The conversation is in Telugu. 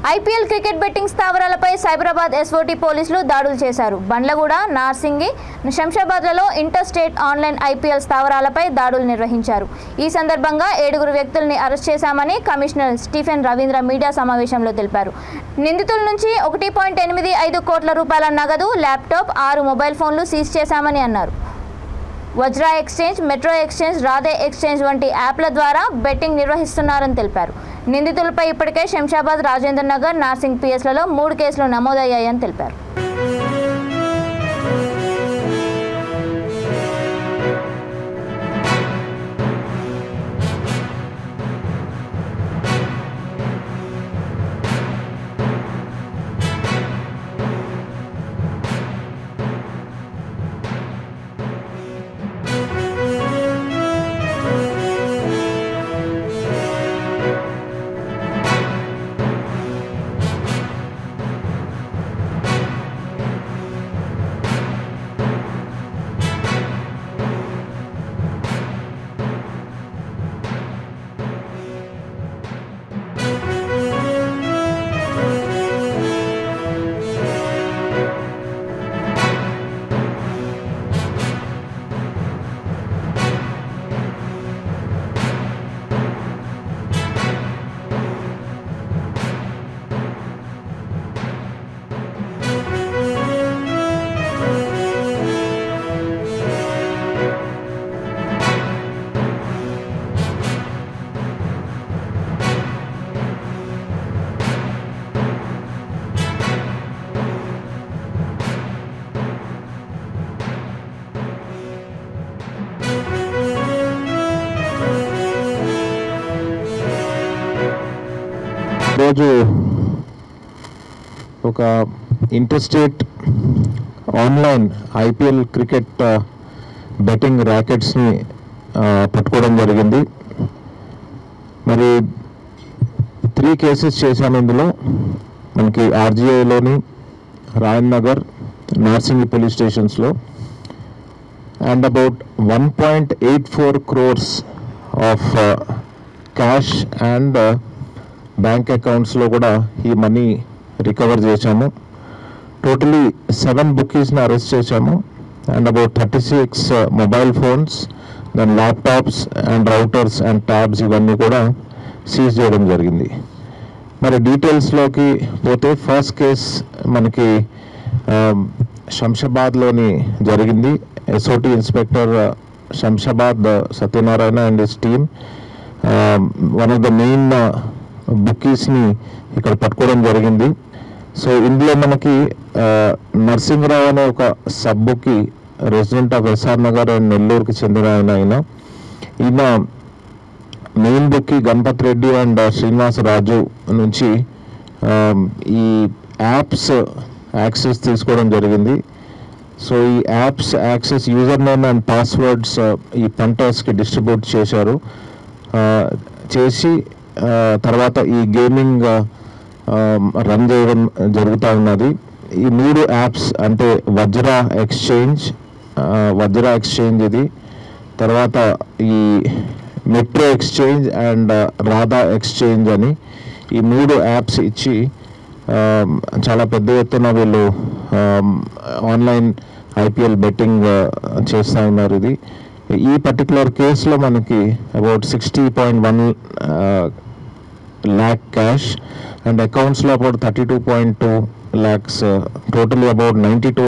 ఐపీఎల్ క్రికెట్ బెట్టింగ్ స్థావరాలపై సైబరాబాద్ ఎస్ఓటీ పోలీసులు దాడులు చేశారు. బండ్లగూడ, నార్సింగి, శంషాబాద్లలో ఇంటర్ స్టేట్ ఆన్లైన్ ఐపీఎల్ స్థావరాలపై దాడులు నిర్వహించారు. ఈ సందర్భంగా 7 వ్యక్తుల్ని అరెస్ట్ చేశామని కమిషనర్ స్టీఫెన్ రవీంద్ర మీడియా సమావేశంలో తెలిపారు. నిందితుల నుంచి 1.85 కోట్ల రూపాయల నగదు, ల్యాప్టాప్, 6 మొబైల్ ఫోన్లు సీజ్ చేశామని అన్నారు. Vajra exchange, metro exchange, Radhe exchange వంటి యాప్ల ద్వారా బెట్టింగ్ నిర్వహిస్తున్నారని తెలిపారు. నిందితులపై ఇప్పటికే శంషాబాద్, రాజేంద్ర నగర్, నార్సింగ్ పిఎస్లలో 3 కేసులు నమోదయ్యాయని తెలిపారు. రోజు ఒక interstate online IPL cricket betting ర్యాకెట్స్ని పట్టుకోవడం జరిగింది. మరి 3 కేసెస్ చేశాము. ఇందులో మనకి ఆర్జీఐలోని, రాయన్ నగర్, నార్సింగి పోలీస్ స్టేషన్స్లో and about 1.84 crores of cash and bank అకౌంట్స్లో కూడా ఈ మనీ రికవర్ చేశాము. టోటలీ 7 బుకీస్ని అరెస్ట్ చేశాము and about 36 mobile phones, then laptops and routers and tabs ఇవన్నీ కూడా సీజ్ చేయడం జరిగింది. మరి డీటెయిల్స్లోకి పోతే ఫస్ట్ కేస్ మనకి శంషాబాద్లోని జరిగింది. SOT inspector Shamshabad Satyanarayana and his team one of the main బుకీస్ని ఇక్కడ పట్టుకోవడం జరిగింది. సో ఇందులో మనకి నరసింహరావు అనే ఒక sub bookie, resident of SR Nagar and నెల్లూరుకి చెందిన ఆయన main bookie Ganapath Reddy and Srinivasa Raju నుంచి ఈ యాప్స్ యాక్సెస్ తీసుకోవడం జరిగింది. సో ఈ apps access user name and passwords ఈ పంటర్స్కి డిస్ట్రిబ్యూట్ చేసి తర్వాత ఈ గేమింగ్ రన్ చేయడం జరుగుతూ ఉన్నది. ఈ 3 యాప్స్ అంటే వజ్రా ఎక్స్చేంజ్ ఇది, తర్వాత ఈ metro exchange and Radha exchange అని ఈ 3 యాప్స్ ఇచ్చి చాలా పెద్ద ఎత్తున వీళ్ళు ఆన్లైన్ ఐపీఎల్ బెట్టింగ్ చేస్తూ ఉన్నారు. ఈ పర్టికులర్ కేసులో మనకి about 60.1 lakh cash and accounts లో about 32.2 lakhs, totally about 92